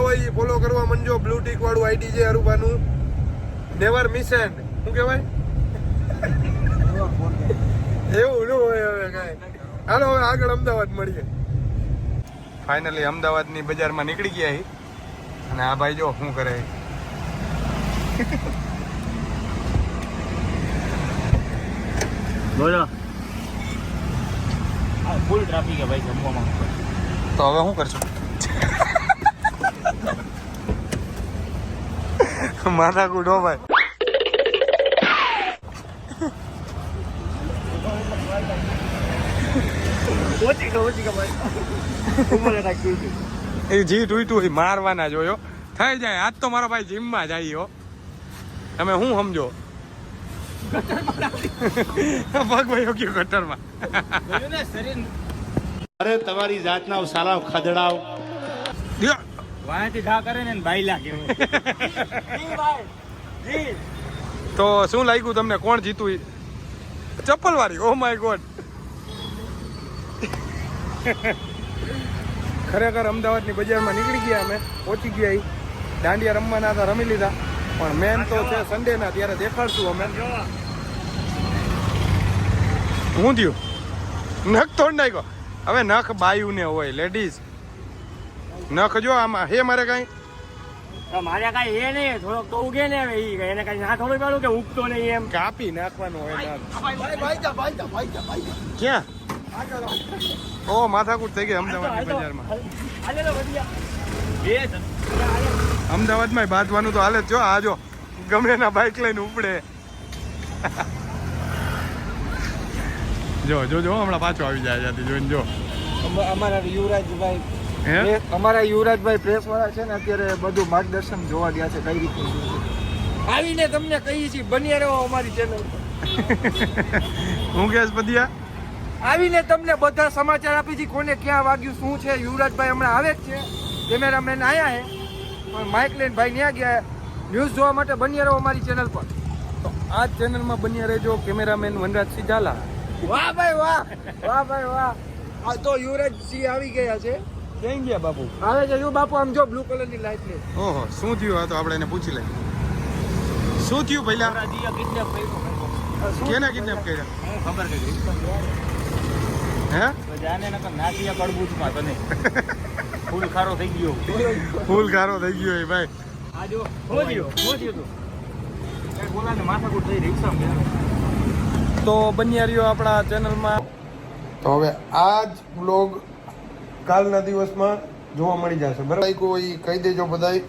હોય એ ફોલો કરવા મંજો. Blue tick વાળું આઈડી છે અરુબાનું. Never miss and. શું કહેવાય એવું ન હોય હવે કાંઈ. હાલો હવે આગળ અમદાવાદ મળીએ. ફાઇનલી અમદાવાદની બજારમાં નીકળી ગયા હી અને આ ભાઈ જો શું કરે. બોલો ફૂલ ટ્રાફિક હે ભાઈ જમવામાં. તો હવે શું કરશું? માથા કૂટો ભાઈ. એ જી ટૂટું મારવાના જોયો થઈ જાય. આજ તો મારો ભાઈ જીમમાં જાય હો. તમે શું સમજો? પગ ભાઈ ગયો ગટરમાં. અરે તમારી જાતના સાલા ખદડાવ વાંચી ઘા કરે ને ભાઈ લાગે. તો શું લાગ્યું તમને? કોણ જીતું? ચપ્પલ વાળી. Oh my God. ખરેખર અમદાવાદની બજારમાં નીકળી ગયા અમે. પહોંચી ગયા. દાંડિયા રમવાના હતા, રમી લીધા. પણ મેન તો છે સન્ડેના, ત્યારે દેખાડશું અમે. હું થયું? નખ તોડ નાખ્યો. હવે નખ બાયું ને હોય, લેડીઝ નખ જો આમાં હે. મારે કઈ મારે કઈ એ નહીં. થોડોક તો ઉગે ને એને કઈ ના થોડું પેલું કે ઉગતો નહીં એમ કાપી નાખવાનું હોય. ક્યાં? ઓ માથાકૂટ થઈ ગઈ અમદાવાદની બજારમાં. અમદાવાદમાં બાંધવાનું તો હાલે જ. જો આ જો ગમે એના બાઇક લઈને ઉપડે. જો જો જો હમણાં પાછો આવી જાય ત્યાંથી જોઈને. જો અમારા યુવરાજભાઈ પ્રેસ વાળા છે ને અત્યારે બધું માર્ગદર્શન જોવા ગયા છે કઈ રીતે આવીને તમને કહીએ છીએ બન્યા રહો અમારી ચેનલ પર. હું કેસ પદિયા આવીને તમને બધા સમાચાર આપી છે કોને ક્યાં વાગ્યું શું છે. યુવરાજભાઈ હમણાં આવે જ છે. કેમેરામેન આયા હે પણ માઇક લઈને ભાઈ ત્યાં ગયા. ન્યૂઝ જોવા માટે બન્યા રહો અમારી ચેનલ પર. તો આ ચેનલમાં બન્યા રહેજો. કેમેરામેન વનરાજસિંહ ઝાલા. વાહ ભાઈ વાહ, વાહ ભાઈ વાહ. આ તો યુવરાજસિંહ આવી ગયા છે. ક્યાં ગયા બાપુ? આવે છે જો બાપુ. આમ જો બ્લુ કલરની લાઈટ ને. ઓહો શું થયું? આ તો આપણે એને પૂછી લઈએ. શું થયું પહેલા? કેને કિડનેપ કર્યા? ખબર કઈ હે જાને નકર નાખીયા કડબૂચમાં તને ફૂલ ખારો થઈ ગયો. ફૂલ ગારો થઈ ગયો એ ભાઈ. આ જો મોજ્યો તો કઈ બોલાને માથાકૂટ થઈ રિક્ષામાં. તો બન્યા રહ્યો આપણા ચેનલમાં. તો હવે આ જ બ્લોગ કાલના દિવસમાં જોવા મળી જશે. બરાબર? કહી દેજો બધાય.